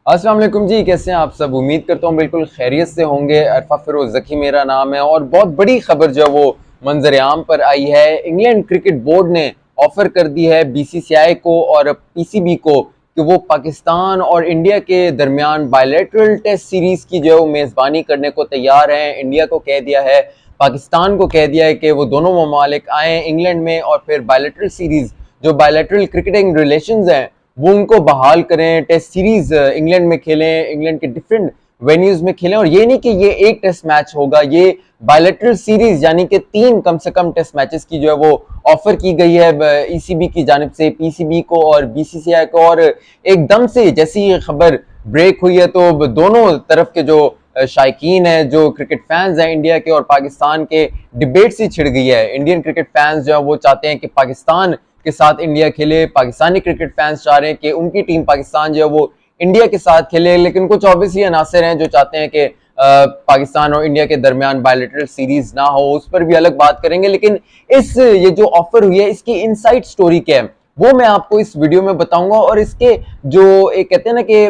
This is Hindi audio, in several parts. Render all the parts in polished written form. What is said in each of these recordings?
अस्सलाम वालेकुम जी, कैसे हैं आप सब। उम्मीद करता हूँ बिल्कुल खैरियत से होंगे। अरफा फिरोज जकी मेरा नाम है और बहुत बड़ी खबर जो है वो मंजर आम पर आई है। इंग्लैंड क्रिकेट बोर्ड ने ऑफर कर दी है बीसीसीआई को और पीसीबी को कि वो पाकिस्तान और इंडिया के दरमियान बायलैटरल टेस्ट सीरीज की जो है वो मेज़बानी करने को तैयार हैं। इंडिया को कह दिया है, पाकिस्तान को कह दिया है कि वो दोनों ममालिक आए इंग्लैंड में और फिर बायलैटरल सीरीज, जो बायलैटरल क्रिकेटिंग रिलेशंस हैं वो उनको बहाल करें। टेस्ट सीरीज इंग्लैंड में खेलें, इंग्लैंड के डिफरेंट वेन्यूज में खेलें। और ये नहीं कि ये एक टेस्ट मैच होगा, ये बायलैटरल सीरीज यानी कि 3 कम से कम टेस्ट मैचेस की जो है वो ऑफर की गई है ईसीबी की जानिब से पीसीबी को और बीसीसीआई को। और एकदम से जैसी ये खबर ब्रेक हुई है तो दोनों तरफ के जो शायकीन है, जो क्रिकेट फैंस हैं इंडिया के और पाकिस्तान के, डिबेट सी छिड़ गई है। इंडियन क्रिकेट फैंस जो है वो चाहते हैं कि पाकिस्तान के साथ इंडिया खेले, पाकिस्तानी क्रिकेट फैंस चाह रहे हैं कि उनकी टीम पाकिस्तान जो है वो इंडिया के साथ खेले। लेकिन कुछ ऑब्वियसली अनासर हैं जो चाहते हैं कि पाकिस्तान और इंडिया के दरमियान बायलैटरल सीरीज ना हो, उस पर भी अलग बात करेंगे। लेकिन ये जो ऑफर हुई है इसकी इनसाइड स्टोरी क्या है वो मैं आपको इस वीडियो में बताऊंगा। और इसके जो एक कहते हैं ना कि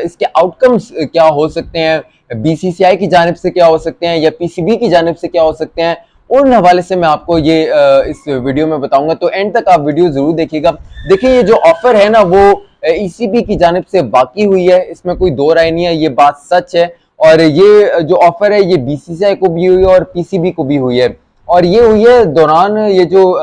इसके आउटकम्स क्या हो सकते हैं, बीसीसीआई की जानिब से क्या हो सकते हैं या पीसीबी की जानिब से क्या हो सकते हैं, उन हवाले से मैं आपको ये इस वीडियो में बताऊंगा। तो एंड तक आप वीडियो जरूर देखिएगा। देखिए, ये जो ऑफर है ना वो ईसीबी की जानिब से बाकी हुई है, इसमें कोई दो राय नहीं है, ये बात सच है। और ये जो ऑफर है ये बीसीसीआई को भी हुई है और पीसीबी को भी हुई है। और ये हुई है दौरान ये जो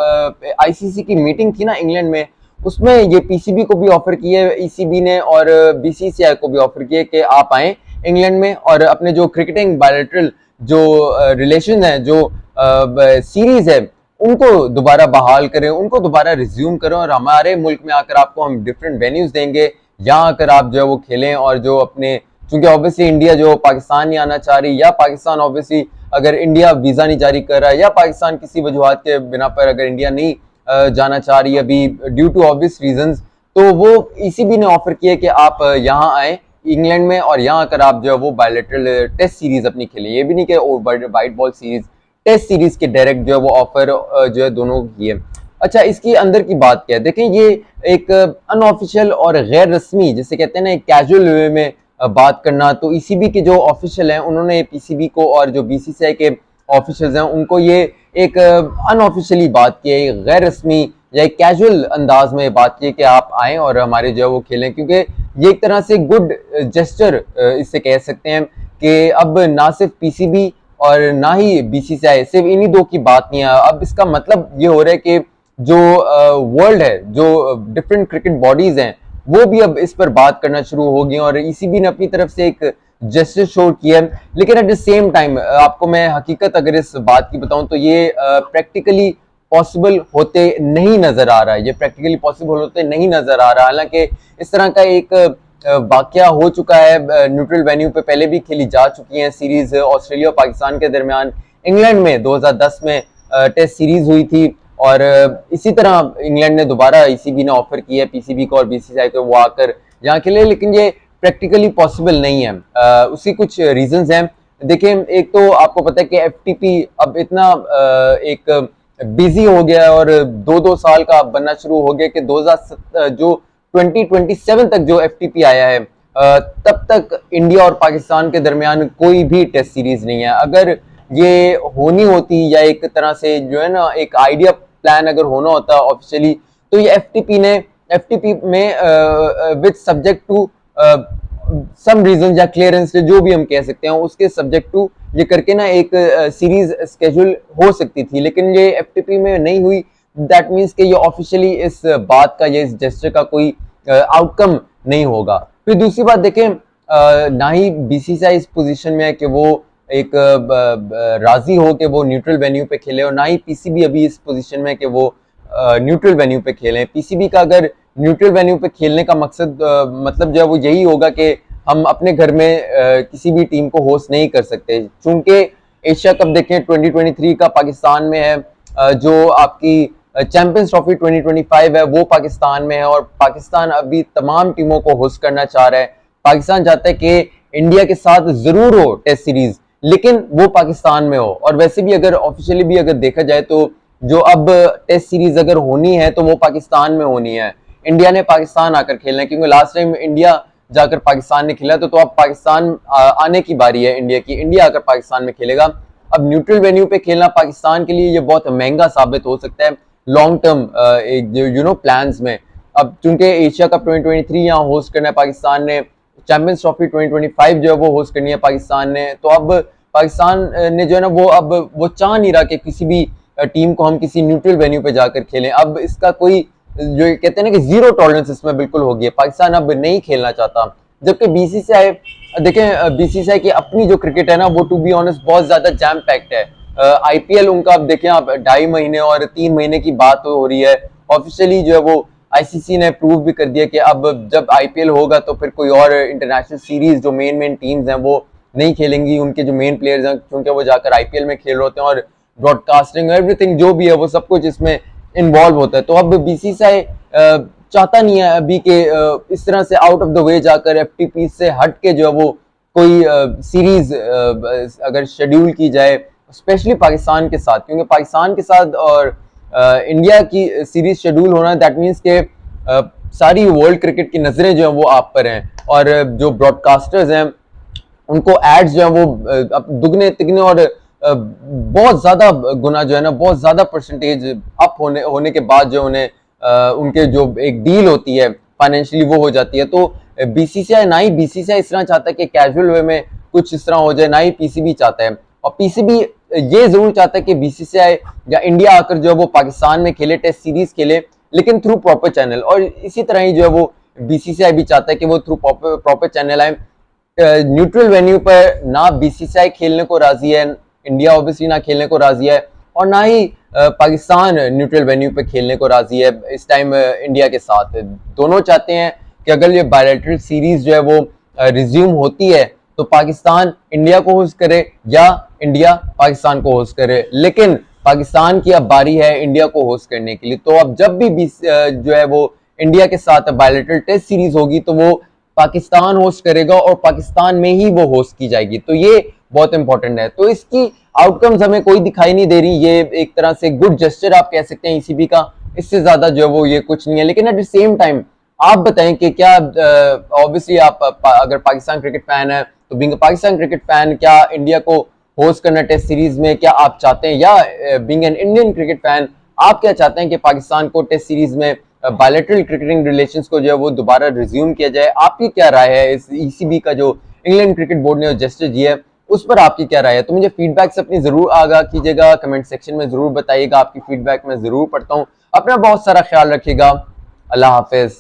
आईसीसी की मीटिंग थी ना इंग्लैंड में, उसमें ये पीसीबी को भी ऑफर की है ईसीबी ने और बीसीसीआई को भी ऑफर किया कि आप आए इंग्लैंड में और अपने जो क्रिकेटिंग बायलैटरल जो रिलेशन है, जो सीरीज है, उनको दोबारा बहाल करें, उनको दोबारा रिज्यूम करें और हमारे मुल्क में आकर आपको हम डिफरेंट वेन्यूज देंगे, यहाँ आकर आप जो है वो खेलें। और जो अपने, चूंकि ऑब्वियसली इंडिया जो पाकिस्तान नहीं आना चाह रही, या पाकिस्तान ऑब्वियसली अगर इंडिया वीजा नहीं जारी कर रहा है, या पाकिस्तान किसी वजूहत के बिना पर अगर इंडिया नहीं जाना चाह रही अभी ड्यू टू ऑब्वियस रीजंस, तो वो ईसीबी ने ऑफर किया कि आप यहाँ आए इंग्लैंड में और यहाँ आकर आप जो है वो बायलैटरल टेस्ट सीरीज अपनी खेलें। ये भी नहीं कि white ball series, test series के डायरेक्ट जो है वो ऑफर जो है दोनों की है। अच्छा, इसकी अंदर की बात क्या है, देखें ये एक अनऑफिशियल और गैर रस्मी, जिसे कहते हैं ना एक कैजुअल वे में बात करना। तो ईसीबी के जो ऑफिशियल हैं उन्होंने पीसीबी को और जो बीसीसीआई के ऑफिशियल्स हैं उनको ये एक अनऑफिशियली बात की है, गैर रस्मी या एक कैजुअल अंदाज में बात की कि आप आएँ और हमारे जो है वो खेलें। क्योंकि ये एक तरह से गुड जेस्चर इससे कह सकते हैं कि अब ना सिर्फ पीसीबी और ना ही बीसीसीआई, सिर्फ इन्हीं दो की बात नहीं है। अब इसका मतलब ये हो रहा है कि जो वर्ल्ड है, जो डिफरेंट क्रिकेट बॉडीज हैं, वो भी अब इस पर बात करना शुरू हो गई और ईसीबी ने अपनी तरफ से एक जस्टिस शो किया है। लेकिन एट द सेम टाइम आपको मैं हकीकत अगर इस बात की बताऊं तो ये प्रैक्टिकली पॉसिबल होते नहीं नजर आ रहा है, ये प्रैक्टिकली पॉसिबल होते नहीं नजर आ रहा। हालांकि इस तरह का एक वाकया हो चुका है, न्यूट्रल वेन्यू पे पहले भी खेली जा चुकी है सीरीज ऑस्ट्रेलिया और पाकिस्तान के दरमियान। इंग्लैंड में 2010 में टेस्ट सीरीज हुई थी और इसी तरह इंग्लैंड ने दोबारा ईसीबी ने ऑफर किया है पीसीबी को और बीसीसीआई को वो आकर यहाँ खेले। लेकिन ये प्रैक्टिकली पॉसिबल नहीं है, उसकी कुछ रीजंस हैं। देखिए, एक तो आपको पता है कि एफटीपी अब इतना एक बिजी हो गया है और 2-2 साल का बनना शुरू हो गया कि 2027 तक जो एफटीपी आया है तब तक इंडिया और पाकिस्तान के दरमियान कोई भी टेस्ट सीरीज नहीं है। अगर ये होनी होती या एक तरह से जो है ना एक आइडिया प्लान अगर होना होता ऑफिशियली, तो ये एफटीपी में with subject to some reason या क्लियरेंस जो भी हम कह सकते हैं उसके सब्जेक्ट टू ये करके ना एक सीरीज स्केड्यूल हो सकती थी। लेकिन ये एफटीपी में नहीं हुई। दैट मीन्स कि ये ऑफिशियली इस बात का या इस जेस्चर का कोई आउटकम नहीं होगा। फिर दूसरी बात देखें, ना ही बीसीसीआई इस पोजीशन में है कि वो एक राजी हो कि वो न्यूट्रल वेन्यू पे खेले और ना ही पीसीबी अभी इस पोजीशन में है कि वो न्यूट्रल वेन्यू पे खेलें। पीसीबी का अगर न्यूट्रल वेन्यू पे खेलने का मकसद मतलब जो है वो यही होगा कि हम अपने घर में किसी भी टीम को होस्ट नहीं कर सकते। चूंकि एशिया कप देखें 2023 का पाकिस्तान में है, जो आपकी चैंपियंस ट्रॉफी 2025 है वो पाकिस्तान में है और पाकिस्तान अभी तमाम टीमों को होस्ट करना चाह रहा है। पाकिस्तान चाहता है कि इंडिया के साथ जरूर हो टेस्ट सीरीज, लेकिन वो पाकिस्तान में हो। और वैसे भी अगर ऑफिशियली भी अगर देखा जाए तो जो अब टेस्ट सीरीज अगर होनी है तो वो पाकिस्तान में होनी है, इंडिया ने पाकिस्तान आकर खेलना है। क्योंकि लास्ट टाइम इंडिया जाकर पाकिस्तान ने खेला, तो अब पाकिस्तान आने की बारी है इंडिया की। इंडिया आकर पाकिस्तान में खेलेगा। अब न्यूट्रल वेन्यू पे खेलना पाकिस्तान के लिए ये बहुत महंगा साबित हो सकता है लॉन्ग टर्म प्लान्स में। अब चूंकि एशिया कप 2023 यहाँ होस्ट करना है पाकिस्तान ने, चैंपियंस ट्रॉफी 2025 जो है वो होस्ट करनी है पाकिस्तान ने, तो अब पाकिस्तान ने जो है ना वो चाह नहीं रहा कि किसी भी टीम को हम किसी न्यूट्रल वेन्यू पे जाकर खेलें। अब इसका कोई जो कहते हैं ना कि जीरो टॉलरेंस इसमें बिल्कुल होगी, पाकिस्तान अब नहीं खेलना चाहता। जबकि बीसीसीआई देखें, बीसीसीआई की अपनी जो क्रिकेट है ना वो टू बी ऑनेस्ट बहुत ज्यादा जैम पैक्ड है। आईपीएल उनका अब देखें आप 2.5 महीने और 3 महीने की बात हो रही है। ऑफिशियली जो है वो आईसीसी ने प्रूव भी कर दिया कि अब जब आईपीएल होगा तो फिर कोई और इंटरनेशनल सीरीज जो मेन टीम्स हैं वो नहीं खेलेंगी, उनके जो मेन प्लेयर्स हैं क्योंकि वो जाकर आईपीएल में खेल रहे होते हैं और ब्रॉडकास्टिंग एवरीथिंग जो भी है वो सब कुछ इसमें इन्वॉल्व होता है। तो अब बीसीसीआई चाहता नहीं है अभी के इस तरह से आउट ऑफ द वे जाकर एफटीपी से हट के जो है वो कोई सीरीज अगर शेड्यूल की जाए, स्पेशली पाकिस्तान के साथ, क्योंकि पाकिस्तान के साथ और इंडिया की सीरीज शेड्यूल होना दैट मीन्स के सारी वर्ल्ड क्रिकेट की नजरें जो है वो आप पर हैं और जो ब्रॉडकास्टर्स हैं उनको एड्स जो है वो दुगने तिगने और बहुत ज्यादा गुना जो है ना बहुत ज्यादा परसेंटेज अप होने के बाद जो उन्हें उनके जो एक डील होती है फाइनेंशियली वो हो जाती है। तो बीसीसीआई ना ही बीसीसीआई इस तरह चाहता है कि कैजुअल वे में कुछ इस तरह हो जाए, ना ही पीसीबी चाहता है। और पीसीबी ये जरूर चाहता है कि बीसीसीआई या इंडिया आकर जो है वो पाकिस्तान में खेले, टेस्ट सीरीज खेले, लेकिन थ्रू प्रॉपर चैनल। और इसी तरह ही जो है वो बीसीसीआई भी चाहता है कि वो थ्रू प्रॉपर चैनल आए। न्यूट्रल वेन्यू पर ना बीसीसीआई खेलने को राजी है, इंडिया ऑब्वियसली ना खेलने को राजी है, और ना ही पाकिस्तान न्यूट्रल वेन्यू पे खेलने को राजी है इस टाइम इंडिया के साथ। दोनों चाहते हैं कि अगर ये बायलैटरल सीरीज जो है वो रिज्यूम होती है तो पाकिस्तान इंडिया को होस्ट करे या इंडिया पाकिस्तान को होस्ट करे, लेकिन पाकिस्तान की अब बारी है इंडिया को होस्ट करने के लिए। तो अब जब भी जो है वो इंडिया के साथ बायलैटरल टेस्ट सीरीज होगी तो वो पाकिस्तान होस्ट करेगा और पाकिस्तान में ही वो होस्ट की जाएगी। तो ये बहुत इंपॉर्टेंट है। तो इसकी आउटकम्स हमें कोई दिखाई नहीं दे रही। ये एक तरह से गुड जेस्चर आप कह सकते हैं ईसीबी का, इससे ज्यादा जो है वो ये कुछ नहीं है। लेकिन एट द सेम टाइम आप बताएं कि क्या ऑब्वियसली आप अगर पाकिस्तान क्रिकेट फैन है तो बीइंग पाकिस्तान क्रिकेट फैन क्या इंडिया को होस्ट करना टेस्ट सीरीज में क्या आप चाहते हैं, या being an Indian cricket fan आप क्या चाहते हैं कि पाकिस्तान को टेस्ट सीरीज में बायलैटरल क्रिकेटिंग रिलेशंस को जो है वो दोबारा रिज्यूम किया जाए? आपकी क्या राय है इस ईसीबी का जो इंग्लैंड क्रिकेट बोर्ड ने जेस्चर दिया है उस पर आपकी क्या राय है? तो मुझे फीडबैक से अपनी जरूर आगाह कीजिएगा, कमेंट सेक्शन में जरूर बताइएगा, आपकी फीडबैक मैं जरूर पढ़ता हूँ। अपना बहुत सारा ख्याल रखिएगा। अल्लाह हाफिज।